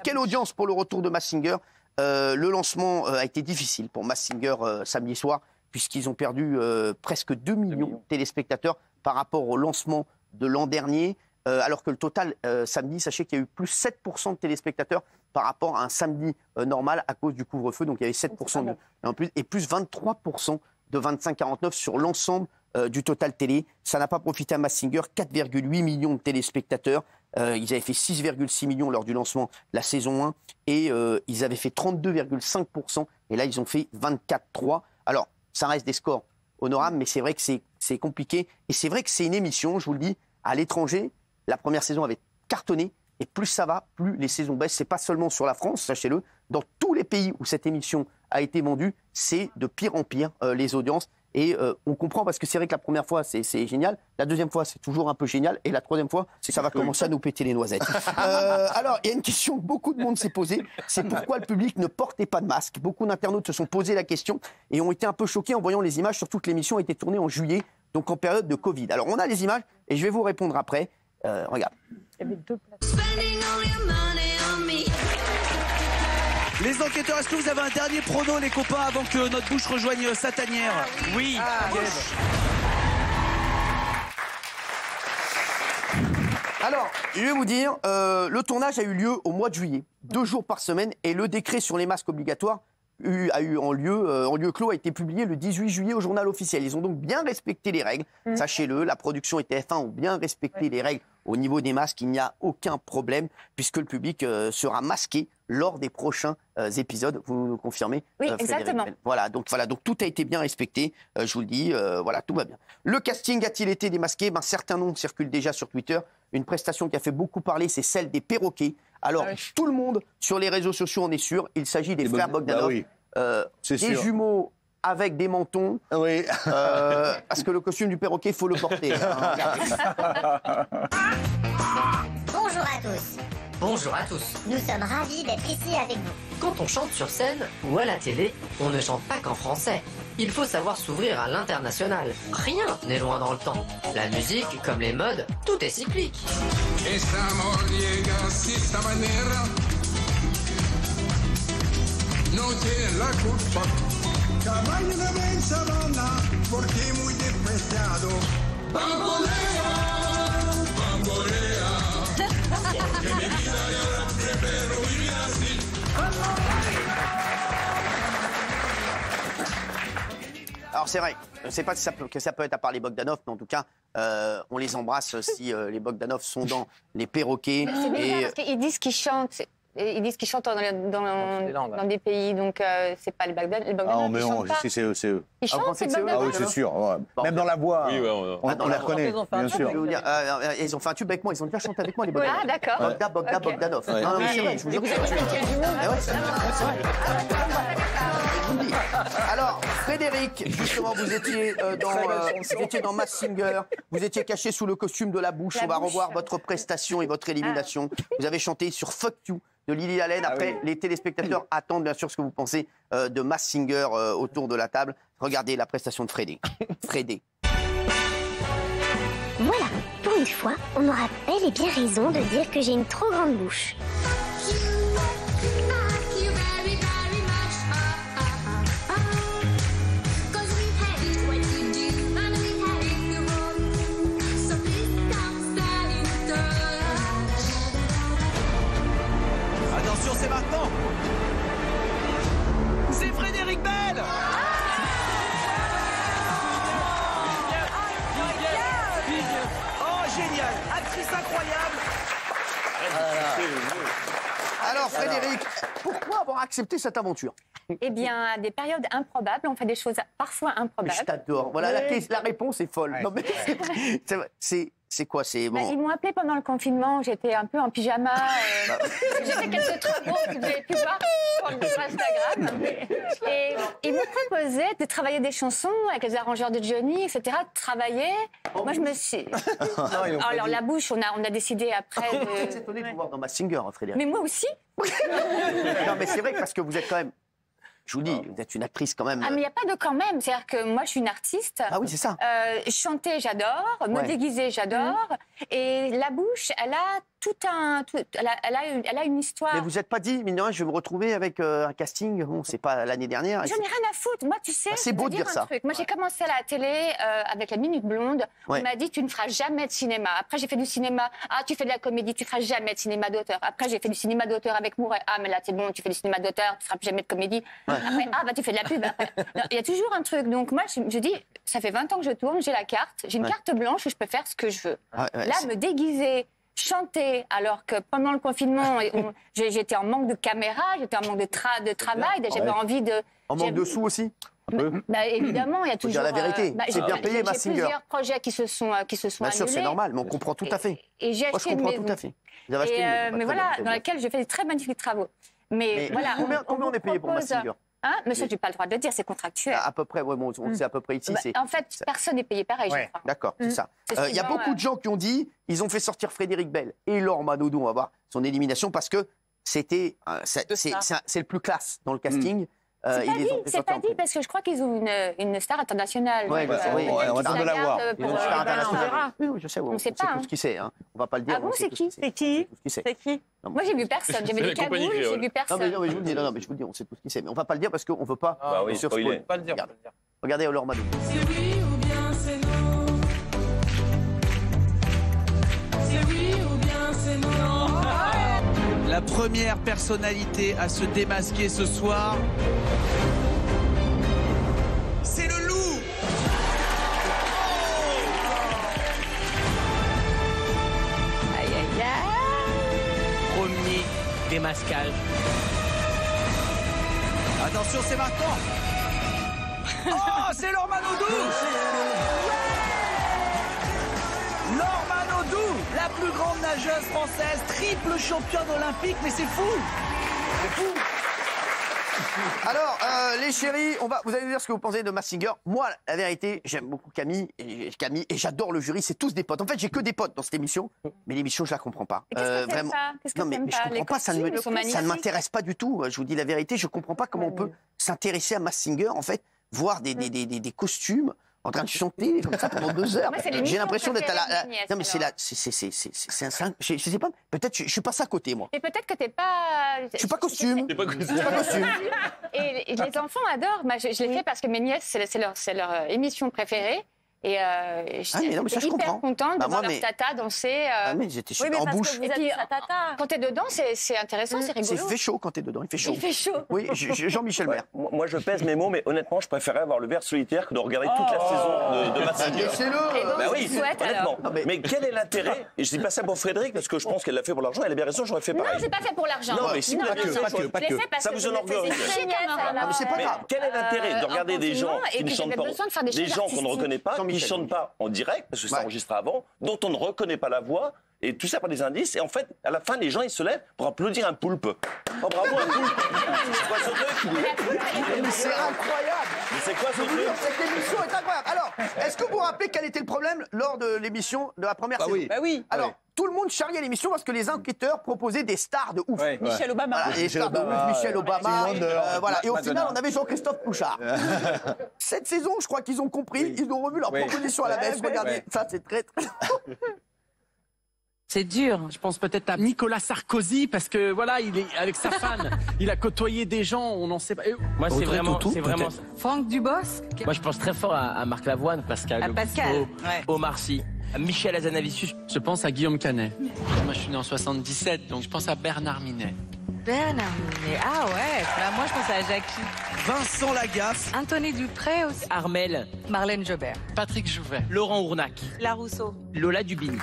Quelle audience pour le retour de Masked Singer. Le lancement a été difficile pour Masked Singer samedi soir, puisqu'ils ont perdu presque 2 millions de téléspectateurs par rapport au lancement de l'an dernier, alors que le total samedi, sachez qu'il y a eu plus 7% de téléspectateurs par rapport à un samedi normal à cause du couvre-feu, donc il y avait 7% et plus 23% de 25-49 sur l'ensemble du total télé. Ça n'a pas profité à Masked Singer, 4,8 millions de téléspectateurs. Ils avaient fait 6,6 millions lors du lancement de la saison 1 et ils avaient fait 32,5% et là ils ont fait 24,3%. Alors ça reste des scores honorables, mais c'est vrai que c'est compliqué et c'est vrai que c'est une émission, je vous le dis, à l'étranger. La première saison avait cartonné et plus ça va, plus les saisons baissent. C'est pas seulement sur la France, sachez-le. Dans tous les pays où cette émission a été vendue, c'est de pire en pire les audiences. Et on comprend parce que c'est vrai que la première fois, c'est génial. La deuxième fois, c'est toujours un peu génial. Et la troisième fois, ça va commencer à nous péter les noisettes. Alors, il y a une question que beaucoup de monde s'est posée. C'est pourquoi le public ne portait pas de masque. Beaucoup d'internautes se sont posé la question et ont été un peu choqués en voyant les images, surtout que l'émission a été tournée en juillet, donc en période de Covid. Alors, on a les images et je vais vous répondre après. Regarde. Il y avait 2 places. Les enquêteurs, est-ce que vous avez un dernier prono, les copains, avant que notre bouche rejoigne sa tanière? Oui. Alors, je vais vous dire, le tournage a eu lieu au mois de juillet, 2 jours par semaine, et le décret sur les masques obligatoires a eu en lieu clos, a été publié le 18 juillet au journal officiel. Ils ont donc bien respecté les règles, sachez-le, la production et TF1 ont bien respecté les règles au niveau des masques, il n'y a aucun problème, puisque le public sera masqué lors des prochains épisodes, vous nous confirmez? Oui, exactement. Voilà, donc tout a été bien respecté, je vous le dis, voilà, tout va bien. Le casting a-t-il été démasqué? Certains noms circulent déjà sur Twitter. Une prestation qui a fait beaucoup parler, c'est celle des perroquets. Alors, tout le monde sur les réseaux sociaux en est sûr, il s'agit des frères Bogdanov, des jumeaux avec des mentons, parce que le costume du perroquet, il faut le porter. Bonjour à tous. Bonjour à tous. Nous sommes ravis d'être ici avec vous. Quand on chante sur scène ou à la télé, on ne chante pas qu'en français. Il faut savoir s'ouvrir à l'international. Rien n'est loin dans le temps. La musique, comme les modes, tout est cyclique. Alors c'est vrai, je ne sais pas si que ça peut être à part les Bogdanov, mais en tout cas, on les embrasse si les Bogdanov sont dans les perroquets. C'est bizarre parce qu'ils disent qu'ils chantent. Ils disent qu'ils chantent dans des pays, donc c'est pas les Bogdanov. Ah, mais non, c'est eux. Ils chantent, c'est Ah oui, c'est sûr. Ouais. Même dans la voix, on les reconnaît, bien sûr. Ils ont fait un tube avec moi, ils ont déjà chanté avec moi, les Bogdanov. Ah, d'accord. Bogdanov. Non, mais c'est vrai, je vous jure que c'est vrai. Alors, Frédéric, justement, vous étiez dans Masked Singer, vous étiez caché sous le costume de la bouche. On va revoir votre prestation et votre élimination. Vous avez chanté sur Fuck You de Lily Allen. Après, les téléspectateurs attendent bien sûr ce que vous pensez de Masked Singer autour de la table. Regardez la prestation de Frédé. Voilà, pour une fois, on aura bel et bien raison de dire que j'ai une trop grande bouche. Attention, c'est maintenant. C'est Frédéric Bell. Oh, génial. Actrice incroyable. Alors, Frédéric, pourquoi avoir accepté cette aventure? Eh bien, à des périodes improbables, on fait des choses parfois improbables. Je t'adore. Voilà, la réponse est folle. Non, mais c'est quoi? C'est bon. Ils m'ont appelé pendant le confinement, j'étais un peu en pyjama. J'ai fait quelques travaux que vous avez pu voir sur Instagram. Et ils m'ont proposé de travailler des chansons avec les arrangeurs de Johnny, etc. Travailler. Moi, je me suis... Alors, la bouche, on a décidé après de... Je suis étonné de vous voir dans Masked Singer, Frédéric. Mais moi aussi. Non, mais c'est vrai parce que vous êtes quand même... Je vous dis, vous êtes une actrice quand même. Ah, mais il n'y a pas de quand même. C'est-à-dire que moi, je suis une artiste. Ah oui, c'est ça. Chanter, j'adore. Me déguiser, j'adore. Et la bouche, elle a elle a une histoire. Mais vous n'êtes pas dit, mine de rien, je vais me retrouver avec un casting. Bon, c'est pas l'année dernière. J'en ai rien à foutre. Moi, tu sais, c'est beau de dire ça. Moi, j'ai commencé à la télé avec la Minute Blonde. On m'a dit, tu ne feras jamais de cinéma. Après, j'ai fait du cinéma. Ah, tu fais de la comédie, tu feras jamais de cinéma d'auteur. Après, j'ai fait du cinéma d'auteur avec Mouret. Ah, mais là, c'est bon, tu fais du cinéma d'auteur, tu feras plus jamais de comédie. Après, ah, bah, tu fais de la pub. Il y a toujours un truc. Donc, moi, je dis, ça fait 20 ans que je tourne, j'ai la carte. J'ai une carte blanche où je peux faire ce que je veux. Là, me déguiser, chanter, alors que pendant le confinement, j'étais en manque de caméra, j'étais en manque de travail, j'avais envie de... En manque de sous aussi bah, évidemment, il y a toujours... Faut dire la vérité, c'est bien payé, Mask Singer. J'ai plusieurs projets qui se sont Bien annulés. sûr, c'est normal, mais on comprend tout à fait. Et j'ai acheté une maison. Tout à fait. Vous avez acheté une maison, mais voilà, dans laquelle je fais des très magnifiques travaux. Mais voilà, combien on est payé pour Mask Singer? Hein, mais ça, je n'ai pas le droit de le dire, c'est contractuel. À peu près, ouais, bon, on le sait à peu près ici. En fait, personne n'est payé pareil, je crois. D'accord, c'est ça. Il y a beaucoup de gens qui ont dit, ils ont fait sortir Frédéric Bell et Laure Manodou, on va voir son élimination, parce que c'était, c'est le plus classe dans le casting. C'est pas dit, parce que je crois qu'ils ont une star internationale. Oui, on attend de la voir. Ils ont une star internationale. Oui, je sais, on sait tout ce qui c'est. On va pas le dire. Ah bon, c'est qui? C'est qui? Moi, j'ai vu personne. J'avais des cagoules, j'ai vu personne. Non, mais je vous le dis, je vous le dis, on sait tout ce qui c'est. Mais on va pas le dire parce qu'on veut pas se spoiler. Pas le dire. Regardez Laure Manodou. C'est oui ou bien c'est non. C'est oui ou bien c'est non. La première personnalité à se démasquer ce soir, c'est le loup. Aïe, aïe, aïe. Premier démasquage. Attention, c'est maintenant. Oh, c'est Laure Manodou. Laure Manodou, la plus grande nageuse française, triple championne olympique, mais c'est fou. C'est fou. Alors, les chéris, vous allez nous dire ce que vous pensez de Mask Singer. Moi, la vérité, j'aime beaucoup Camille et j'adore le jury. C'est tous des potes. En fait, j'ai que des potes dans cette émission, mais l'émission, je la comprends pas. Qu'est-ce que t'aimes pas? Non, mais je comprends pas. Ça ne m'intéresse pas du tout. Je vous dis la vérité, je comprends pas comment on peut s'intéresser à Mask Singer. En fait, voir des costumes en train de chanter comme ça pendant 2 heures. J'ai l'impression d'être à la... Non, mais c'est là... C'est un... Je sais pas, peut-être je suis passé à côté, moi. Et peut-être que t'es pas... Je suis pas costume. C'est pas costume. Et les enfants adorent. Je l'ai fait parce que mes nièces, c'est leur émission préférée. Et j'étais hyper contente de voir leur tata danser. Mais j'étais en bouche. Et puis, quand t'es dedans, c'est intéressant, c'est rigolo. Il fait chaud quand t'es dedans, il fait chaud. Il fait chaud. Oui, Jean-Michel Maire. Moi, je pèse mes mots, mais honnêtement, je préférais avoir le verre solitaire que de regarder toute la saison de Mask Singer. Laissez-le. Bah oui, souhaite, honnêtement. Mais quel est l'intérêt? Et je dis pas ça pour Frédéric, parce que je pense qu'elle l'a fait pour l'argent, elle a bien raison, j'aurais fait pareil. Non, c'est pas fait pour l'argent. Non, mais si vous l'avez fait, pas que. Ça vous enorgueille. Mais c'est pas grave. Quel est l'intérêt de regarder des gens qui ne chantent pas, des gens qu'on ne reconnaît pas, qui ne chantent pas en direct, parce que c'est enregistré avant, dont on ne reconnaît pas la voix, et tout ça par des indices, et en fait, à la fin, les gens, ils se lèvent pour applaudir un poulpe. Oh, bravo, un poulpe. C'est quoi ce truc? C'est incroyable. Mais c'est quoi ce truc? Cette émission est incroyable. Alors, est-ce que vous vous rappelez quel était le problème lors de l'émission de la première saison? Bah oui. Alors, tout le monde charriait l'émission parce que les enquêteurs proposaient des stars de ouf. Michel Obama. Voilà, des stars de ouf, Michel Obama. Voilà. Et au final, on avait Jean-Christophe Pouchard. Cette saison, je crois qu'ils ont compris, ils ont revu leur proposition à la baisse. Regardez, ça c'est très très... C'est dur. Je pense peut-être à Nicolas Sarkozy parce que voilà, il est avec sa femme, il a côtoyé des gens, on n'en sait pas. Moi, c'est vraiment ça. Franck Dubosc. Moi, je pense très fort à Marc Lavoine, Pascal Omar Sy, Michel Hazanavicius. Je pense à Guillaume Canet. Moi, je suis né en 77, donc je pense à Bernard Minet. Bernard Minet. Ah ouais. Bah, moi, je pense à Jackie. Vincent Lagaffe. Anthony Dupré aussi. Armel. Marlène Jobert. Patrick Jouvet. Laurent Ournac. La Rousseau. Lola Dubini.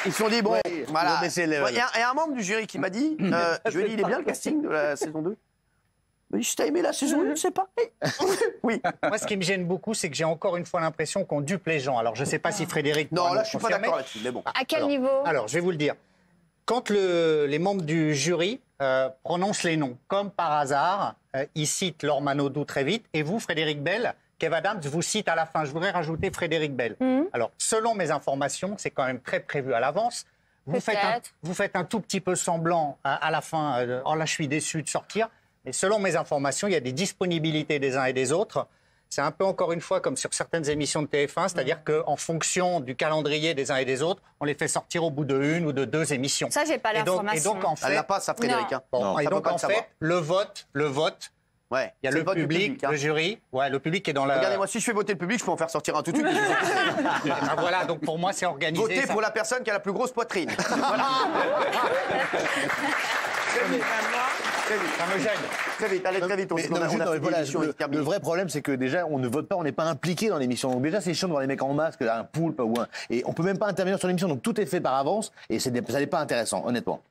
Ils se sont dit, bon, voilà. Il y a un membre du jury qui m'a dit, je lui ai dit, il est bien le casting de la saison 2. Mais je t'ai aimé la saison 1, je ne sais pas. Oui. Moi, ce qui me gêne beaucoup, c'est que j'ai encore une fois l'impression qu'on dupe les gens. Alors, je ne sais pas si Frédéric... Non, là, je ne suis pas d'accord là-dessus, mais bon. À quel niveau? Alors, je vais vous le dire. Quand les membres du jury prononcent les noms, comme par hasard, ils citent Laure Manodou très vite, et vous, Frédéric Bell, Kev Adams vous cite à la fin. Je voudrais rajouter Frédéric Bell. Alors, selon mes informations, c'est quand même très prévu à l'avance. Vous faites un tout petit peu semblant à la fin. Oh là, je suis déçu de sortir. Mais selon mes informations, il y a des disponibilités des uns et des autres. c'est un peu encore une fois comme sur certaines émissions de TF1, c'est-à-dire qu'en fonction du calendrier des uns et des autres, on les fait sortir au bout de 1 ou de 2 émissions. Ça, j'ai pas l'information. Et donc, en fait, elle n'a pas ça, Frédéric. Hein. Bon, et donc, en fait, le vote. Ouais, il y a le public, le jury. Ouais, le public est dans la. Regardez-moi, si je fais voter le public, je peux en faire sortir un tout de suite. Ah, voilà, donc pour moi, c'est organisé. Votez pour la personne qui a la plus grosse poitrine. Voilà. Ça me gêne. Très vite, allez très vite. Le vrai problème, c'est que déjà, on ne vote pas, on n'est pas impliqué dans l'émission. Donc déjà, c'est chiant de voir les mecs en masque, un poulpe ou un. Et on peut même pas intervenir sur l'émission. Donc tout est fait par avance et ça n'est pas intéressant, honnêtement.